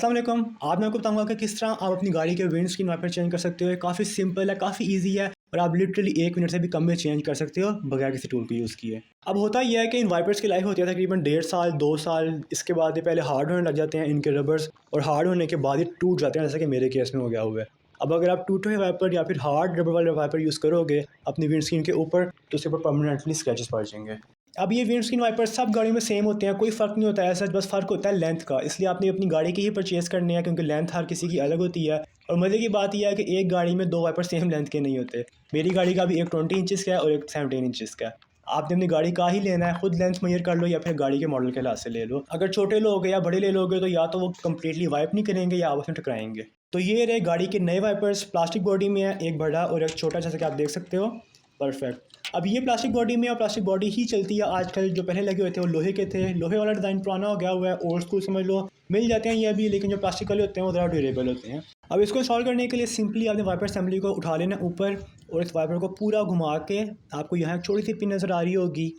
अस्सलाम वालेकुम। आज मैं आपको बताऊंगा कि किस तरह आप अपनी गाड़ी के विंड स्क्रीन वाइपर चेंज कर सकते हो। काफ़ी सिंपल है, काफ़ी इजी है और आप लिटरली 1 मिनट से भी कम में चेंज कर सकते हो बगैर किसी टूल को यूज़ किए। अब होता यह है कि इन वाइपर्स की लाइफ होती है तकरीबन 1.5 साल 2 साल। इसके बाद ये पहले हार्ड होने लग जाते हैं इनके रबर्स, और हार्ड होने के बाद ये टूट जाते हैं, जैसे कि मेरे केस में हो गया हुआ है। अब अगर आप टूटे हुए वाइपर या फिर हार्ड रबर वाले वाइपर यूज़ करोगे अपनी विंड स्क्रीन के ऊपर, तो उसके ऊपर परमानेंटली स्क्रैचेस पड़ जाएंगे। अब ये विंड स्क्रीन वाइपर सब गाड़ियों में सेम होते हैं, कोई फ़र्क नहीं होता है ऐसा, बस फ़र्क होता है लेंथ का। इसलिए आपने अपनी गाड़ी की ही परचेज़ करनी है, क्योंकि लेंथ हर किसी की अलग होती है। और मज़े की बात यह है कि एक गाड़ी में 2 वाइपर सेम लेंथ के नहीं होते। मेरी गाड़ी का भी एक 20 इंचज़ का है और एक 17 इंचज़ का है। आपने अपनी गाड़ी का ही लेना है, खुद लेंथ मेजर कर लो या फिर गाड़ी के मॉडल के लिहाज से ले लो। अगर छोटे लोगे या बड़े ले लोगे तो या तो वो कम्प्लीटली वाइप नहीं करेंगे या आपस में टकराएंगे। तो ये रहे गाड़ी के नए वाइपर्स, प्लास्टिक बॉडी में है, एक बड़ा और एक छोटा, जैसे कि आप देख सकते हो। परफेक्ट। अब ये प्लास्टिक बॉडी में और प्लास्टिक बॉडी ही चलती है आजकल। जो पहले लगे हुए थे वो लोहे के थे। लोहे वाला डिज़ाइन पुराना हो गया हुआ है, ओल्ड स्कूल समझ लो। मिल जाते हैं ये अभी, लेकिन जो प्लास्टिक वाले होते हैं वो ज़रा ड्यूरेबल होते हैं। अब इसको इंस्टॉल करने के लिए सिंपली आपने वाइपर असेंबली को उठा लेना ऊपर, और इस वाइपर को पूरा घुमा के आपको यहाँ एक छोटी सी पिन नज़र आ रही होगी।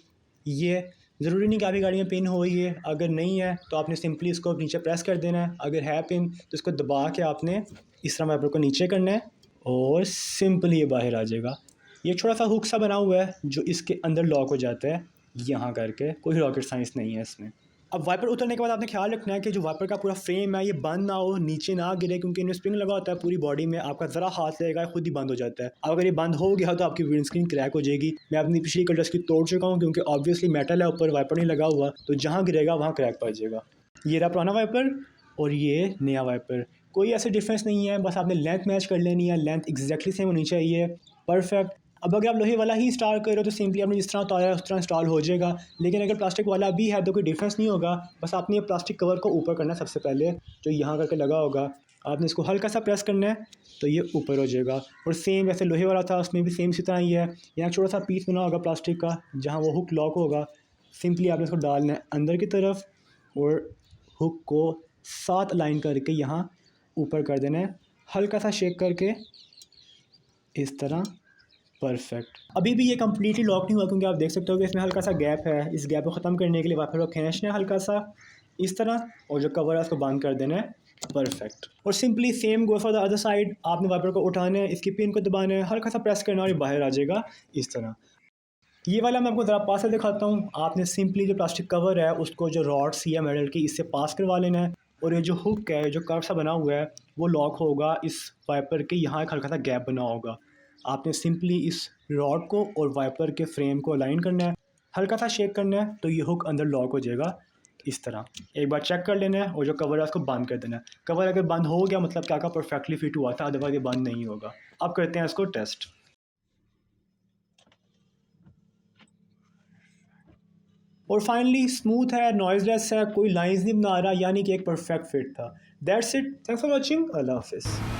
ये ज़रूरी नहीं कि आपकी गाड़ी में पिन हो, ये अगर नहीं है तो आपने सिंपली इसको नीचे प्रेस कर देना है। अगर है पिन तो इसको दबा के आपने इस तरह वाइपर को नीचे करना है और सिंपली ये बाहर आ जाएगा। ये छोटा सा हुक सा बना हुआ है जो इसके अंदर लॉक हो जाता है यहाँ करके, कोई रॉकेट साइंस नहीं है इसमें। अब वाइपर उतरने के बाद आपने ख्याल रखना है कि जो वाइपर का पूरा फ्रेम है ये बंद ना हो, नीचे ना गिरे, क्योंकि इनमें स्प्रिंग लगा होता है पूरी बॉडी में। आपका ज़रा हाथ लगेगा खुद ही बंद हो जाता है। अब अगर ये बंद हो गया तो आपकी विंड स्क्रीन क्रैक हो जाएगी। मैं अपनी पिछली कलर्स की तोड़ चुका हूँ, क्योंकि ऑब्वियसली मेटल है, ऊपर वाइपर नहीं लगा हुआ, तो जहाँ गिरेगा वहाँ क्रैक पड़ जाएगा। ये रहा पुराना वाइपर और ये नया वाइपर। कोई ऐसे डिफरेंस नहीं है, बस आपने लेंथ मैच कर लेनी है, लेंथ एग्जैक्टली सेम होनी चाहिए। परफेक्ट। अब अगर आप लोहे वाला ही इंस्टॉल करो तो सिंपली आपने जिस तरह उतारा है उस तरह इंस्टॉल हो जाएगा। लेकिन अगर प्लास्टिक वाला भी है तो कोई डिफरेंस नहीं होगा। बस आपने ये प्लास्टिक कवर को ऊपर करना है सबसे पहले, जो यहाँ करके लगा होगा। आपने इसको हल्का सा प्रेस करना है तो ये ऊपर हो जाएगा। और सेम वैसे लोहे वाला था उसमें भी सेम इसी तरह ही है। यहाँ छोटा सा पीस बना होगा प्लास्टिक का जहाँ वो हुक लॉक होगा। सिंपली आपने इसको डालना है अंदर की तरफ और हुक को 7 लाइन करके यहाँ ऊपर कर देना है, हल्का सा शेक करके इस तरह। परफेक्ट। अभी भी ये कम्प्लीटली लॉक नहीं हुआ, क्योंकि आप देख सकते हो कि इसमें हल्का सा गैप है। इस गैप को ख़त्म करने के लिए वाइपर को खींचना है हल्का सा इस तरह, और जो कवर है उसको बंद कर देना है। परफेक्ट। और simply same go for the other side. आपने वाइपर को उठाना है, इसकी पिन को दबाना है, हल्का सा प्रेस करना है और ये बाहर आ जाएगा इस तरह। ये वाला मैं आपको ज़रा पास से दिखाता हूँ। आपने सिंपली जो प्लास्टिक कवर है उसको जो रॉड सी है मेटल की, इससे पास करवा लेना है। और ये जो हुक है, जो कर्व सा बना हुआ है, वो लॉक होगा इस वाइपर के यहाँ एक हल्का सा गैप बना होगा। आपने सिंपली इस रॉड को और वाइपर के फ्रेम को अलाइन करना है, हल्का सा शेक करना है तो ये हुक अंदर लॉक हो जाएगा इस तरह। एक बार चेक कर लेना है और जो कवर है उसको बंद कर देना है। कवर अगर बंद हो गया मतलब क्या परफेक्टली फिट हुआ था, अदरवाइज ये बंद नहीं होगा। अब करते हैं इसको टेस्ट। और फाइनली स्मूथ है, नॉइजलेस है, कोई लाइंस नहीं बना रहा, यानी कि एक परफेक्ट फिट था। That's it. Thanks for watching. अल्लाह हाफिज़।